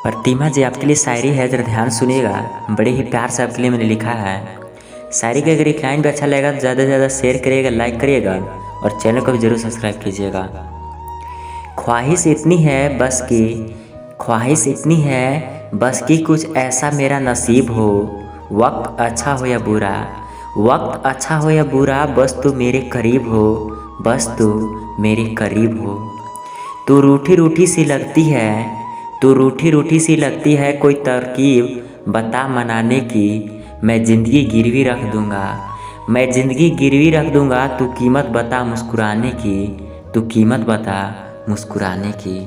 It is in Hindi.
प्रतिमा जी आपके लिए शायरी है, जरा ध्यान सुनिएगा। बड़े ही प्यार से आपके लिए मैंने लिखा है। शायरी का अगर एक लाइन भी अच्छा लगेगा तो ज़्यादा से ज़्यादा शेयर करिएगा, लाइक करिएगा और चैनल को भी ज़रूर सब्सक्राइब कीजिएगा। ख्वाहिश इतनी है बस की, ख्वाहिश इतनी है बस की, कुछ ऐसा मेरा नसीब हो। वक्त अच्छा हो या बुरा, वक्त अच्छा हो या बुरा, बस तू मेरे करीब हो, बस तू मेरे करीब हो। तू रूठी रूठी सी लगती है, तू रूठी रूठी सी लगती है, कोई तरकीब बता मनाने की। मैं ज़िंदगी गिरवी रख दूँगा, मैं ज़िंदगी गिरवी रख दूँगा, तू कीमत बता मुस्कुराने की, तू कीमत बता मुस्कुराने की।